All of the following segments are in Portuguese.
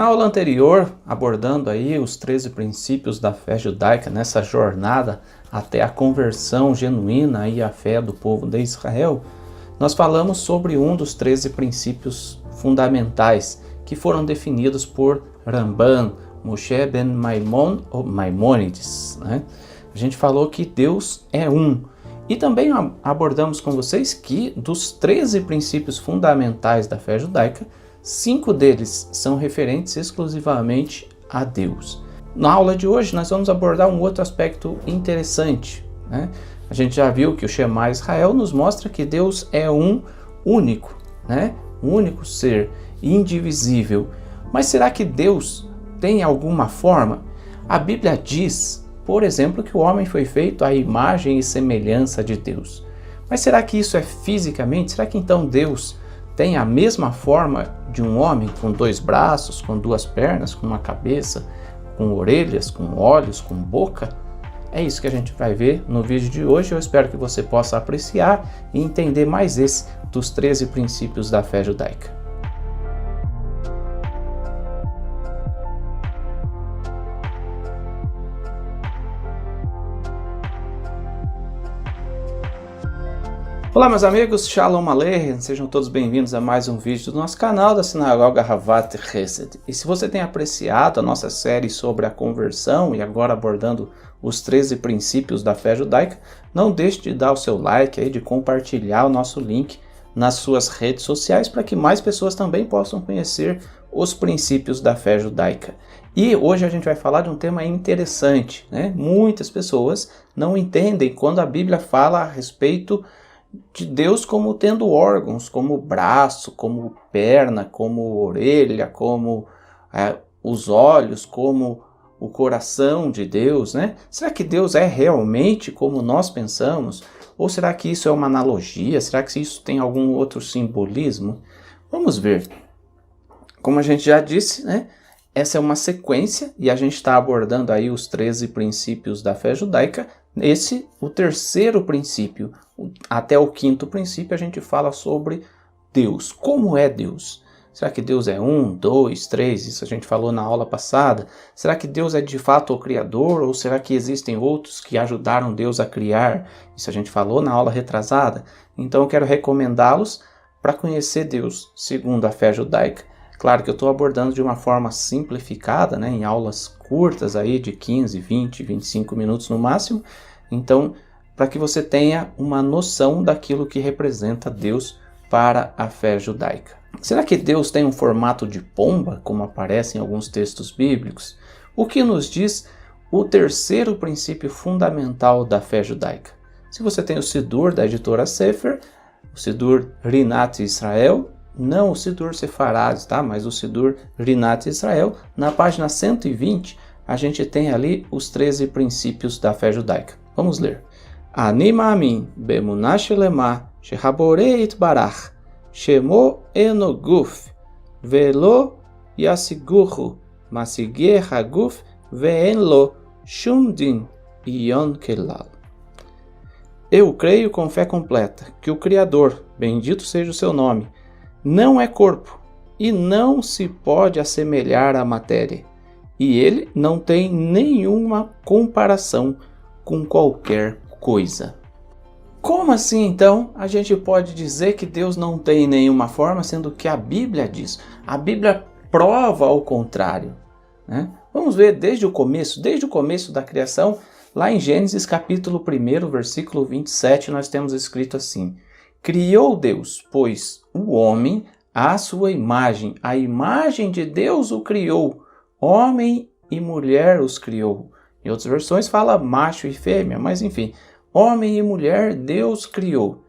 Na aula anterior, abordando aí os 13 princípios da fé judaica nessa jornada até a conversão genuína aí à fé do povo de Israel, nós falamos sobre um dos 13 princípios fundamentais que foram definidos por Ramban, Moshe ben Maimon ou Maimônides, né? A gente falou que Deus é um. E também abordamos com vocês que dos 13 princípios fundamentais da fé judaica, 5 deles são referentes exclusivamente a Deus. Na aula de hoje nós vamos abordar um outro aspecto interessante, né? A gente já viu que o Shema Israel nos mostra que Deus é um único, né? Um único ser, indivisível. Mas será que Deus tem alguma forma? A Bíblia diz, por exemplo, que o homem foi feito à imagem e semelhança de Deus. Mas será que isso é fisicamente? Será que então Deus tem a mesma forma de um homem, com 2 braços, com 2 pernas, com uma cabeça, com orelhas, com olhos, com boca? É isso que a gente vai ver no vídeo de hoje. Eu espero que você possa apreciar e entender mais esse dos 13 princípios da fé judaica. Olá meus amigos, Shalom Aleichem, sejam todos bem-vindos a mais um vídeo do nosso canal da Sinagoga Havat Chesed. E se você tem apreciado a nossa série sobre a conversão e agora abordando os 13 princípios da fé judaica, não deixe de dar o seu like aí, de compartilhar o nosso link nas suas redes sociais para que mais pessoas também possam conhecer os princípios da fé judaica. E hoje a gente vai falar de um tema interessante, né? Muitas pessoas não entendem quando a Bíblia fala a respeito de Deus como tendo órgãos, como braço, como perna, como orelha, como os olhos, como o coração de Deus, né? Será que Deus é realmente como nós pensamos? Ou será que isso é uma analogia? Será que isso tem algum outro simbolismo? Vamos ver. Como a gente já disse, né? Essa é uma sequência e a gente está abordando aí os 13 princípios da fé judaica. Esse, o terceiro princípio, até o 5º princípio, a gente fala sobre Deus. Como é Deus? Será que Deus é 1, 2, 3? Isso a gente falou na aula passada. Será que Deus é de fato o Criador? Ou será que existem outros que ajudaram Deus a criar? Isso a gente falou na aula retrasada. Então eu quero recomendá-los para conhecer Deus segundo a fé judaica. Claro que eu estou abordando de uma forma simplificada, né, em aulas curtas aí de 15, 20, 25 minutos no máximo. Então, para que você tenha uma noção daquilo que representa Deus para a fé judaica. Será que Deus tem um formato de pomba, como aparece em alguns textos bíblicos? O que nos diz o terceiro princípio fundamental da fé judaica? Se você tem o Sidur da editora Sefer, o Sidur Rinat Israel, não o Sidur Sefarad, tá? Mas o Sidur Rinat Israel, na página 120, a gente tem ali os 13 princípios da fé judaica. Vamos ler. Ani ma'amin be'emunah shelema shehaborei itbarach shemo eno guf ve'lo yasigurhu masigeh haguf ve'en lo shum din iyon kelal. Eu creio com fé completa que o Criador, bendito seja o seu nome, não é corpo e não se pode assemelhar à matéria, e ele não tem nenhuma comparação com qualquer coisa. Como assim, então, a gente pode dizer que Deus não tem nenhuma forma, sendo que a Bíblia diz? A Bíblia prova ao contrário, né? Vamos ver desde o começo da criação, lá em Gênesis capítulo 1, versículo 27, nós temos escrito assim: criou Deus, pois, o homem à sua imagem, a imagem de Deus o criou, homem e mulher os criou. Em outras versões fala macho e fêmea, mas enfim, homem e mulher Deus criou.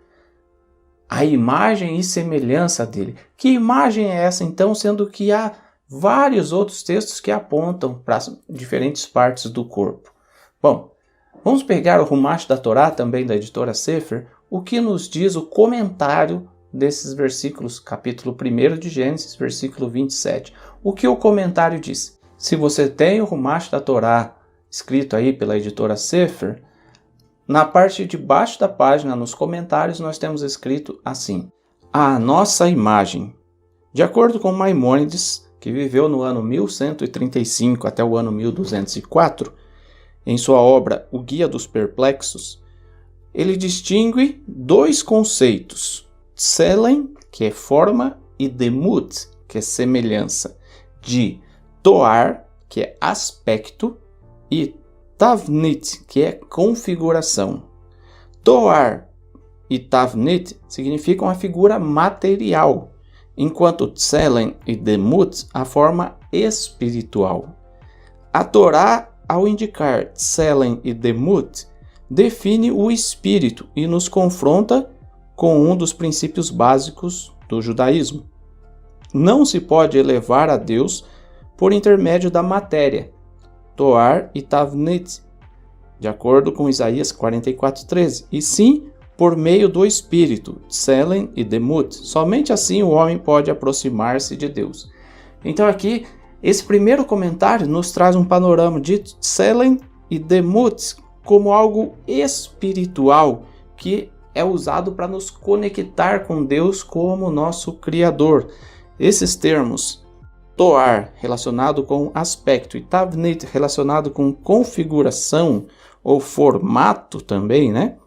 A imagem e semelhança dele. Que imagem é essa então, sendo que há vários outros textos que apontam para diferentes partes do corpo? Bom, vamos pegar o Rumash da Torá, também da editora Sefer, o que nos diz o comentário desses versículos, capítulo 1 de Gênesis, versículo 27. O que o comentário diz? Se você tem o Rumash da Torá escrito aí pela editora Sefer, na parte de baixo da página, nos comentários, nós temos escrito assim: a nossa imagem. De acordo com Maimônides, que viveu no ano 1135 até o ano 1204, em sua obra O Guia dos Perplexos, ele distingue dois conceitos: Tselen, que é forma, e Demut, que é semelhança, de Toar, que é aspecto, e Tavnit, que é configuração. Toar e Tavnit significam a figura material, enquanto Tselen e Demut a forma espiritual. A Torá, ao indicar Tselen e Demut, define o espírito e nos confronta com um dos princípios básicos do judaísmo. Não se pode elevar a Deus por intermédio da matéria, Toar e Tavnit, de acordo com Isaías 44:13, e sim por meio do Espírito, Tselen e Demut. Somente assim o homem pode aproximar-se de Deus. Então aqui, esse primeiro comentário nos traz um panorama de Tselen e Demut como algo espiritual que é usado para nos conectar com Deus como nosso Criador. Esses termos, Toar relacionado com aspecto e Tavnit relacionado com configuração ou formato também, né?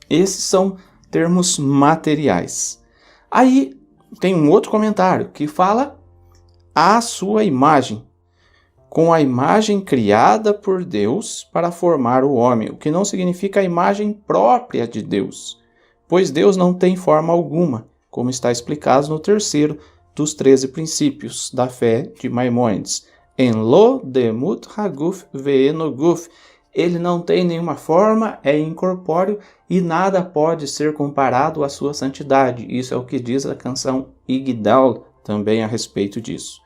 Esses são termos materiais. Aí tem um outro comentário que fala a sua imagem, com a imagem criada por Deus para formar o homem, o que não significa a imagem própria de Deus, pois Deus não tem forma alguma, como está explicado no terceiro dos 13 princípios da fé de Maimônides. En lo demut haguf ve'eno guf. Ele não tem nenhuma forma, é incorpóreo e nada pode ser comparado à sua santidade. Isso é o que diz a canção Igdal também a respeito disso.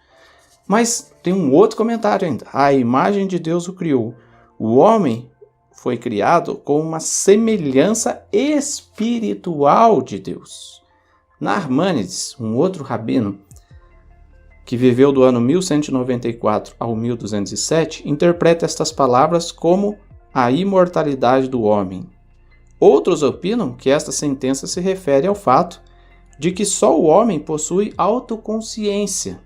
Mas tem um outro comentário ainda. A imagem de Deus o criou. O homem foi criado com uma semelhança espiritual de Deus. Narmânides, um outro rabino, que viveu do ano 1194 ao 1207, interpreta estas palavras como a imortalidade do homem. Outros opinam que esta sentença se refere ao fato de que só o homem possui autoconsciência.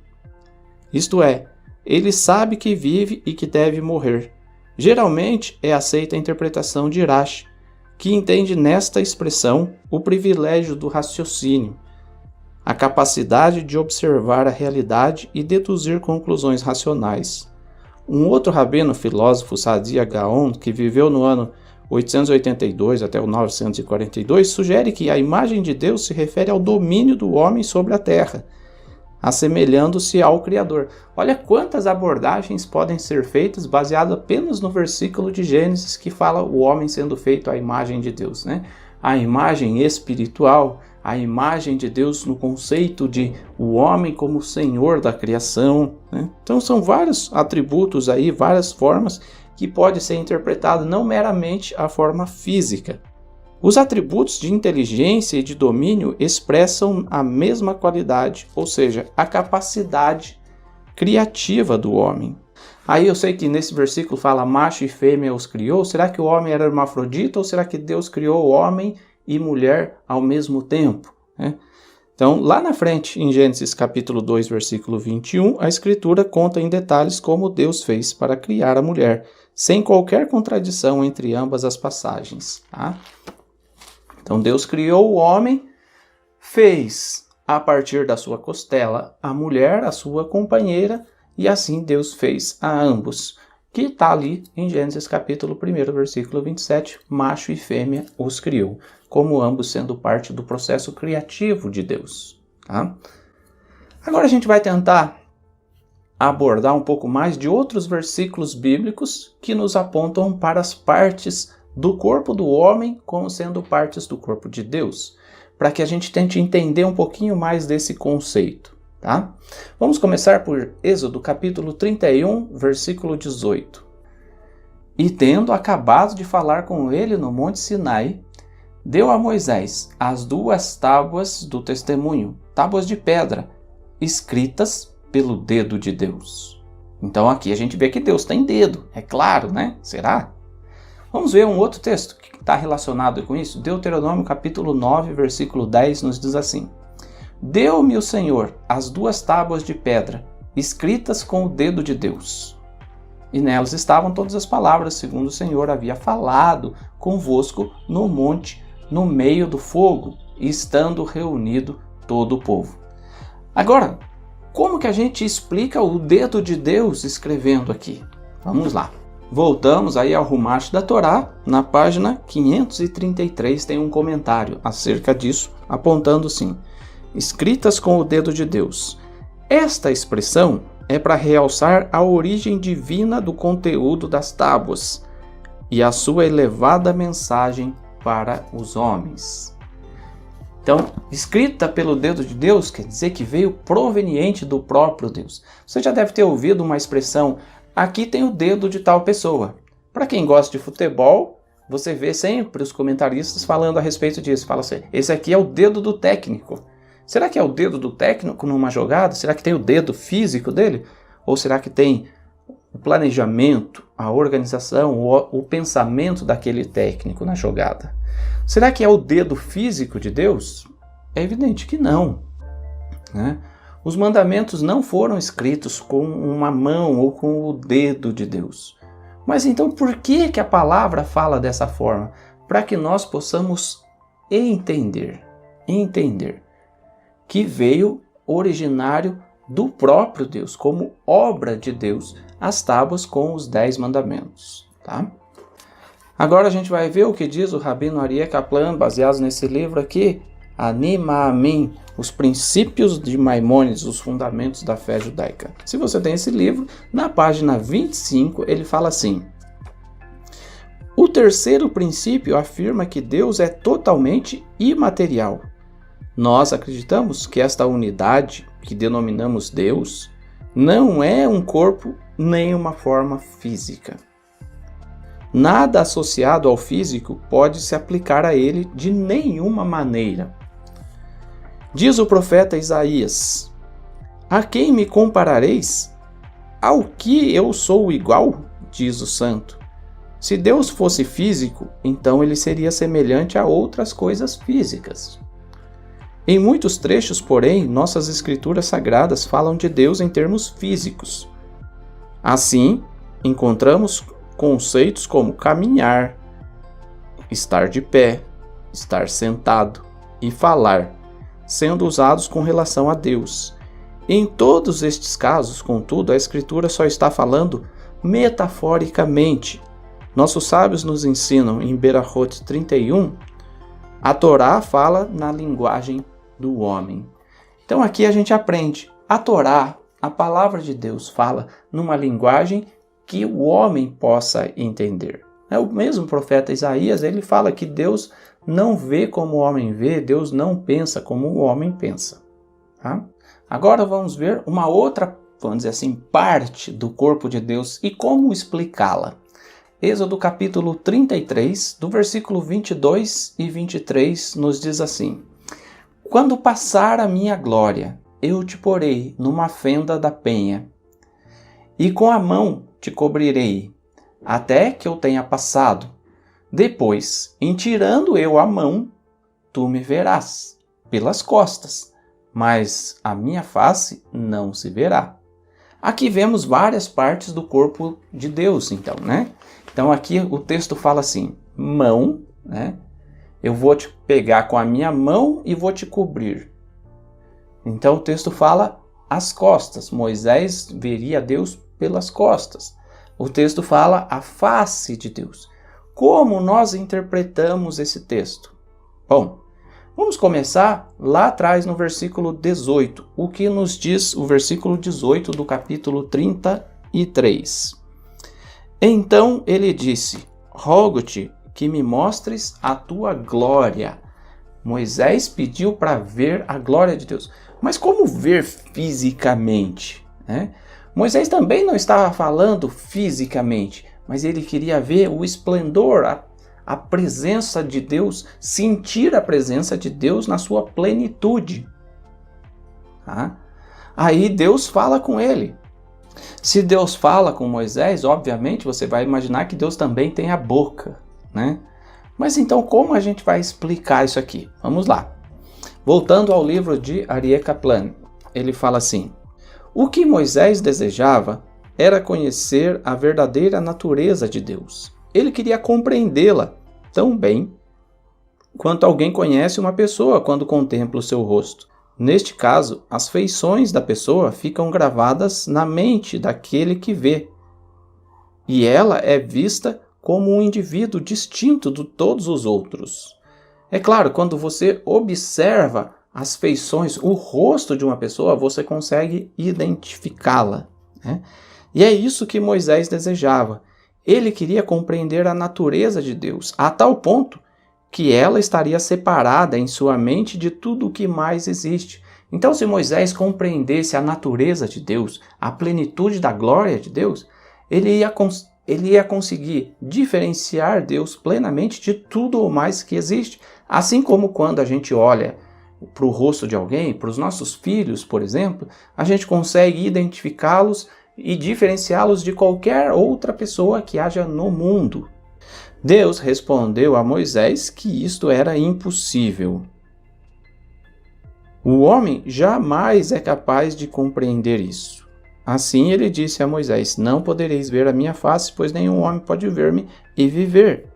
Isto é, ele sabe que vive e que deve morrer. Geralmente é aceita a interpretação de Irache, que entende nesta expressão o privilégio do raciocínio, a capacidade de observar a realidade e deduzir conclusões racionais. Um outro rabino filósofo, Sadia Gaon, que viveu no ano 882 até o 942, sugere que a imagem de Deus se refere ao domínio do homem sobre a terra, assemelhando-se ao Criador. Olha quantas abordagens podem ser feitas baseado apenas no versículo de Gênesis que fala o homem sendo feito à imagem de Deus, né? A imagem espiritual, a imagem de Deus no conceito de o homem como Senhor da criação, né? Então são vários atributos aí, várias formas que pode ser interpretado não meramente a forma física. Os atributos de inteligência e de domínio expressam a mesma qualidade, ou seja, a capacidade criativa do homem. Aí eu sei que nesse versículo fala macho e fêmea os criou. Será que o homem era hermafrodita ou será que Deus criou o homem e mulher ao mesmo tempo? Então, lá na frente, em Gênesis capítulo 2, versículo 21, a Escritura conta em detalhes como Deus fez para criar a mulher, sem qualquer contradição entre ambas as passagens. Tá? Então, Deus criou o homem, fez a partir da sua costela a mulher, a sua companheira, e assim Deus fez a ambos, que está ali em Gênesis capítulo 1, versículo 27, macho e fêmea os criou, como ambos sendo parte do processo criativo de Deus. Tá? Agora a gente vai tentar abordar um pouco mais de outros versículos bíblicos que nos apontam para as partes do corpo do homem como sendo partes do corpo de Deus, para que a gente tente entender um pouquinho mais desse conceito. Tá? Vamos começar por Êxodo capítulo 31, versículo 18. E tendo acabado de falar com ele no monte Sinai, deu a Moisés as 2 tábuas do testemunho, tábuas de pedra, escritas pelo dedo de Deus. Então aqui a gente vê que Deus tem dedo, é claro, né? Será? Vamos ver um outro texto que está relacionado com isso. Deuteronômio capítulo 9, versículo 10 nos diz assim: Deu-me o Senhor as 2 tábuas de pedra, escritas com o dedo de Deus. E nelas estavam todas as palavras, segundo o Senhor havia falado convosco no monte, no meio do fogo, estando reunido todo o povo. Agora, como que a gente explica o dedo de Deus escrevendo aqui? Vamos lá. Voltamos aí ao Rumash da Torá, na página 533 tem um comentário acerca disso, apontando assim: escritas com o dedo de Deus. Esta expressão é para realçar a origem divina do conteúdo das tábuas e a sua elevada mensagem para os homens. Então, escrita pelo dedo de Deus quer dizer que veio proveniente do próprio Deus. Você já deve ter ouvido uma expressão: aqui tem o dedo de tal pessoa. Para quem gosta de futebol, você vê sempre os comentaristas falando a respeito disso. Fala assim: esse aqui é o dedo do técnico. Será que é o dedo do técnico numa jogada? Será que tem o dedo físico dele? Ou será que tem o planejamento, a organização, o pensamento daquele técnico na jogada? Será que é o dedo físico de Deus? É evidente que não, né? Os mandamentos não foram escritos com uma mão ou com o dedo de Deus. Mas então por que a palavra fala dessa forma? Para que nós possamos entender que veio originário do próprio Deus, como obra de Deus, as tábuas com os 10 mandamentos, tá? Agora a gente vai ver o que diz o Rabino Aryeh Kaplan, baseado nesse livro aqui, Ani Maamin, os princípios de Maimônides, os fundamentos da fé judaica. Se você tem esse livro, na página 25 ele fala assim: o terceiro princípio afirma que Deus é totalmente imaterial. Nós acreditamos que esta unidade, que denominamos Deus, não é um corpo nem uma forma física. Nada associado ao físico pode se aplicar a ele de nenhuma maneira. Diz o profeta Isaías: a quem me comparareis? Ao que eu sou igual? Diz o santo. Se Deus fosse físico, então ele seria semelhante a outras coisas físicas. Em muitos trechos, porém, nossas escrituras sagradas falam de Deus em termos físicos. Assim, encontramos conceitos como caminhar, estar de pé, estar sentado e falar, sendo usados com relação a Deus. Em todos estes casos, contudo, a Escritura só está falando metaforicamente. Nossos sábios nos ensinam em Berachot 31, a Torá fala na linguagem do homem. Então aqui a gente aprende, a Torá, a palavra de Deus, fala numa linguagem que o homem possa entender. O mesmo profeta Isaías, ele fala que Deus não vê como o homem vê, Deus não pensa como o homem pensa. Tá? Agora vamos ver uma outra, vamos dizer assim, parte do corpo de Deus e como explicá-la. Êxodo capítulo 33, do versículo 22 e 23, nos diz assim: quando passar a minha glória, eu te porei numa fenda da penha, e com a mão te cobrirei, até que eu tenha passado. Depois, em tirando eu a mão, tu me verás pelas costas, mas a minha face não se verá. Aqui vemos várias partes do corpo de Deus, então, né? Então aqui o texto fala assim, mão, né? Eu vou te pegar com a minha mão e vou te cobrir. Então o texto fala as costas. Moisés veria Deus pelas costas. O texto fala a face de Deus. Como nós interpretamos esse texto? Bom, vamos começar lá atrás no versículo 18. O que nos diz o versículo 18 do capítulo 33? Então ele disse: rogo-te que me mostres a tua glória. Moisés pediu para ver a glória de Deus. Mas como ver fisicamente, né? Moisés também não estava falando fisicamente, mas ele queria ver o esplendor, a presença de Deus, sentir a presença de Deus na sua plenitude. Tá? Aí Deus fala com ele. Se Deus fala com Moisés, obviamente você vai imaginar que Deus também tem a boca, né? Mas então como a gente vai explicar isso aqui? Vamos lá. Voltando ao livro de Aryeh Kaplan, ele fala assim: O que Moisés desejava era conhecer a verdadeira natureza de Deus. Ele queria compreendê-la tão bem quanto alguém conhece uma pessoa quando contempla o seu rosto. Neste caso, as feições da pessoa ficam gravadas na mente daquele que vê, e ela é vista como um indivíduo distinto de todos os outros. É claro, quando você observa as feições, o rosto de uma pessoa, você consegue identificá-la, né? E é isso que Moisés desejava. Ele queria compreender a natureza de Deus, a tal ponto que ela estaria separada em sua mente de tudo o que mais existe. Então, se Moisés compreendesse a natureza de Deus, a plenitude da glória de Deus, ele ia conseguir diferenciar Deus plenamente de tudo o mais que existe. Assim como quando a gente olha para o rosto de alguém, para os nossos filhos, por exemplo, a gente consegue identificá-los e diferenciá-los de qualquer outra pessoa que haja no mundo. Deus respondeu a Moisés que isto era impossível. O homem jamais é capaz de compreender isso. Assim ele disse a Moisés: não podereis ver a minha face, pois nenhum homem pode ver-me e viver.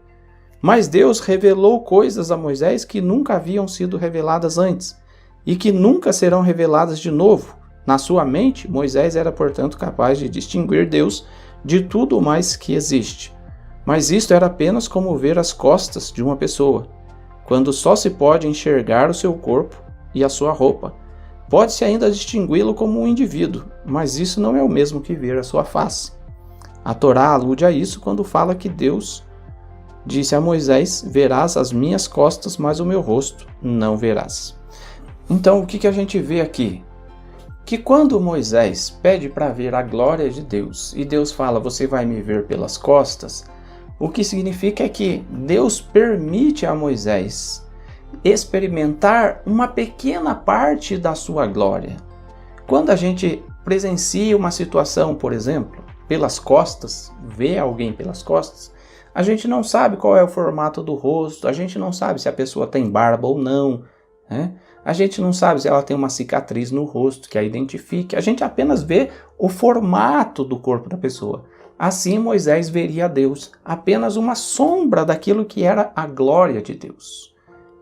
Mas Deus revelou coisas a Moisés que nunca haviam sido reveladas antes e que nunca serão reveladas de novo. Na sua mente, Moisés era, portanto, capaz de distinguir Deus de tudo o mais que existe. Mas isto era apenas como ver as costas de uma pessoa, quando só se pode enxergar o seu corpo e a sua roupa. Pode-se ainda distingui-lo como um indivíduo, mas isso não é o mesmo que ver a sua face. A Torá alude a isso quando fala que Deus disse a Moisés: verás as minhas costas, mas o meu rosto não verás. Então, o que a gente vê aqui? Que quando Moisés pede para ver a glória de Deus e Deus fala: você vai me ver pelas costas, o que significa é que Deus permite a Moisés experimentar uma pequena parte da sua glória. Quando a gente presencia uma situação, por exemplo, pelas costas, vê alguém pelas costas, a gente não sabe qual é o formato do rosto, a gente não sabe se a pessoa tem barba ou não, né? A gente não sabe se ela tem uma cicatriz no rosto que a identifique, a gente apenas vê o formato do corpo da pessoa. Assim Moisés veria a Deus, apenas uma sombra daquilo que era a glória de Deus.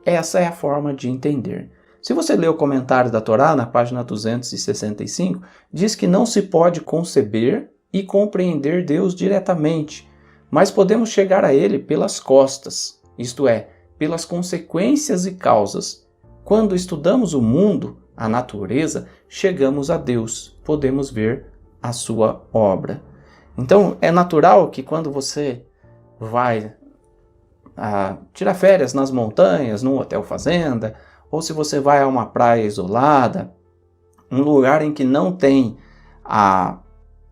Essa é a forma de entender. Se você ler o comentário da Torá, na página 265, diz que não se pode conceber e compreender Deus diretamente, mas podemos chegar a Ele pelas costas, isto é, pelas consequências e causas. Quando estudamos o mundo, a natureza, chegamos a Deus, podemos ver a sua obra. Então, é natural que quando você vai tirar férias nas montanhas, num hotel fazenda, ou se você vai a uma praia isolada, um lugar em que não tem a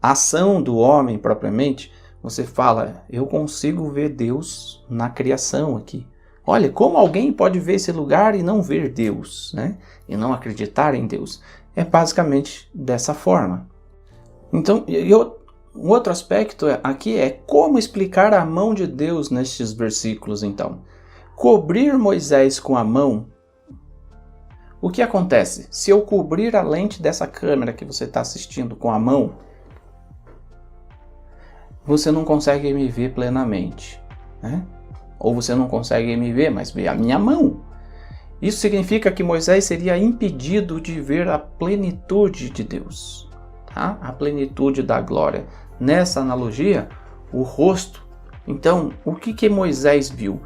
ação do homem propriamente, você fala: eu consigo ver Deus na criação aqui. Olha, como alguém pode ver esse lugar e não ver Deus, né? E não acreditar em Deus? É basicamente dessa forma. Então, um outro aspecto aqui é como explicar a mão de Deus nestes versículos, então. Cobrir Moisés com a mão. O que acontece? Se eu cobrir a lente dessa câmera que você está assistindo com a mão, você não consegue me ver plenamente, né? Ou você não consegue me ver, mas vê a minha mão. Isso significa que Moisés seria impedido de ver a plenitude de Deus, tá? A plenitude da glória. Nessa analogia, o rosto. Então, o que Moisés viu?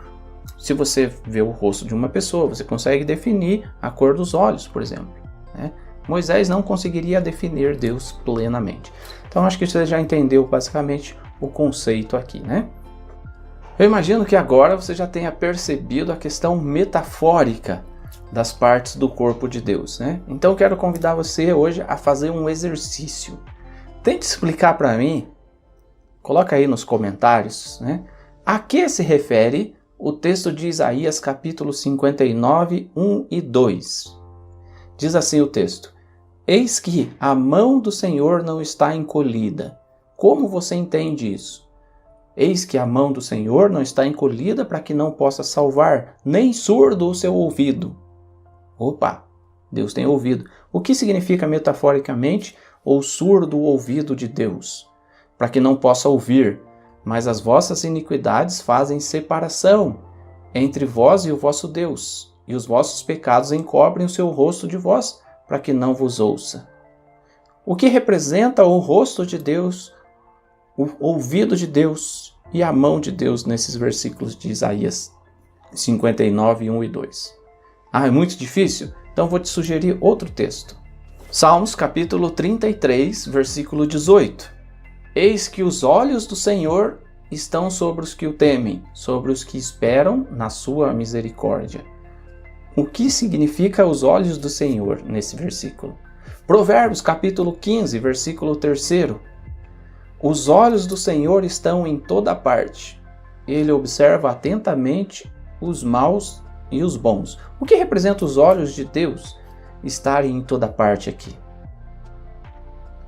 Se você vê o rosto de uma pessoa, você consegue definir a cor dos olhos, por exemplo, né? Moisés não conseguiria definir Deus plenamente. Então, acho que você já entendeu basicamente o conceito aqui, né? Eu imagino que agora você já tenha percebido a questão metafórica das partes do corpo de Deus, né? Então eu quero convidar você hoje a fazer um exercício. Tente explicar para mim, coloca aí nos comentários, né? A que se refere o texto de Isaías capítulo 59, 1 e 2. Diz assim o texto: eis que a mão do Senhor não está encolhida. Como você entende isso? Eis que a mão do Senhor não está encolhida para que não possa salvar, nem surdo o seu ouvido. Opa, Deus tem ouvido. O que significa metaforicamente ou surdo o ouvido de Deus, para que não possa ouvir, mas as vossas iniquidades fazem separação entre vós e o vosso Deus, e os vossos pecados encobrem o seu rosto de vós, para que não vos ouça. O que representa o rosto de Deus, o ouvido de Deus e a mão de Deus nesses versículos de Isaías 59, 1 e 2? É muito difícil? Então vou te sugerir outro texto. Salmos capítulo 33, versículo 18. Eis que os olhos do Senhor estão sobre os que o temem, sobre os que esperam na sua misericórdia. O que significa os olhos do Senhor nesse versículo? Provérbios capítulo 15, versículo 3. Os olhos do Senhor estão em toda parte. Ele observa atentamente os maus e os bons. O que representa os olhos de Deus estarem em toda parte aqui?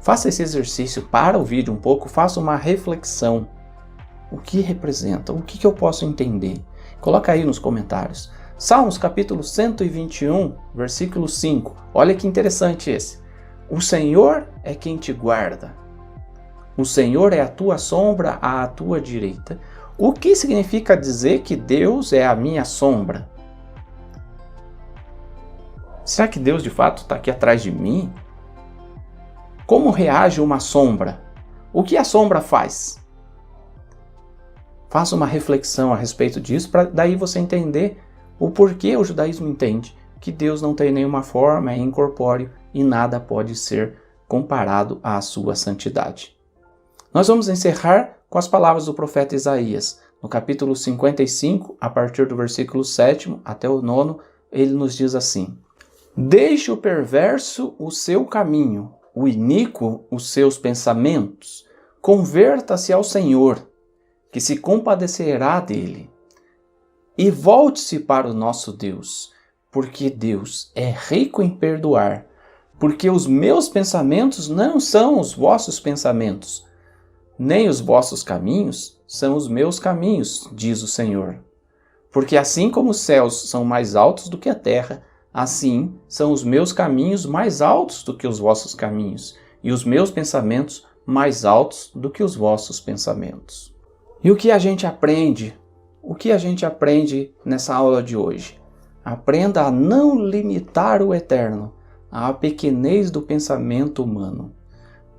Faça esse exercício, para o vídeo um pouco, faça uma reflexão. O que representa? O que eu posso entender? Coloca aí nos comentários. Salmos capítulo 121, versículo 5. Olha que interessante esse. O Senhor é quem te guarda. O Senhor é a tua sombra à tua direita. O que significa dizer que Deus é a minha sombra? Será que Deus de fato está aqui atrás de mim? Como reage uma sombra? O que a sombra faz? Faça uma reflexão a respeito disso, para daí você entender o porquê o judaísmo entende que Deus não tem nenhuma forma, é incorpóreo e nada pode ser comparado à sua santidade. Nós vamos encerrar com as palavras do profeta Isaías. No capítulo 55, a partir do versículo 7 até o 9, ele nos diz assim: Deixe o perverso o seu caminho, o iníquo os seus pensamentos. Converta-se ao Senhor, que se compadecerá dele. E volte-se para o nosso Deus, porque Deus é rico em perdoar. Porque os meus pensamentos não são os vossos pensamentos, nem os vossos caminhos são os meus caminhos, diz o Senhor. Porque assim como os céus são mais altos do que a terra, assim são os meus caminhos mais altos do que os vossos caminhos, e os meus pensamentos mais altos do que os vossos pensamentos. E o que a gente aprende? O que a gente aprende nessa aula de hoje? Aprenda a não limitar o eterno à pequenez do pensamento humano.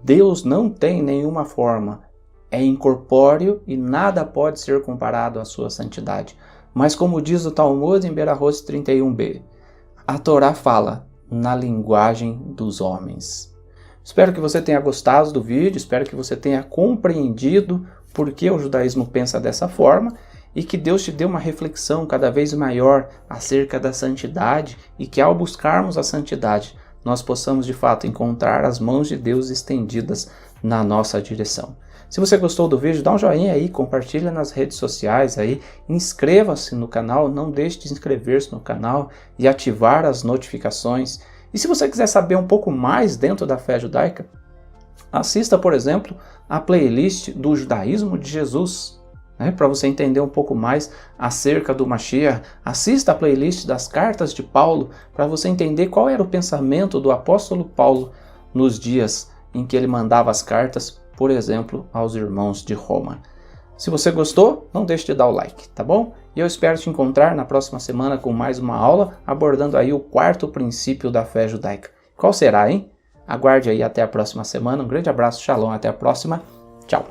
Deus não tem nenhuma forma, é incorpóreo e nada pode ser comparado à sua santidade. Mas como diz o Talmud em Berahot 31b, a Torá fala na linguagem dos homens. Espero que você tenha gostado do vídeo, espero que você tenha compreendido por que o judaísmo pensa dessa forma e que Deus te dê uma reflexão cada vez maior acerca da santidade e que ao buscarmos a santidade nós possamos de fato encontrar as mãos de Deus estendidas na nossa direção. Se você gostou do vídeo, dá um joinha aí, compartilha nas redes sociais aí, inscreva-se no canal, não deixe de inscrever-se no canal e ativar as notificações. E se você quiser saber um pouco mais dentro da fé judaica, assista, por exemplo, a playlist do Judaísmo de Jesus, para você entender um pouco mais acerca do Mashiach. Assista a playlist das cartas de Paulo, para você entender qual era o pensamento do apóstolo Paulo nos dias em que ele mandava as cartas, por exemplo, aos irmãos de Roma. Se você gostou, não deixe de dar o like, tá bom? E eu espero te encontrar na próxima semana com mais uma aula, abordando aí o quarto princípio da fé judaica. Qual será, hein? Aguarde aí até a próxima semana. Um grande abraço, shalom, até a próxima. Tchau!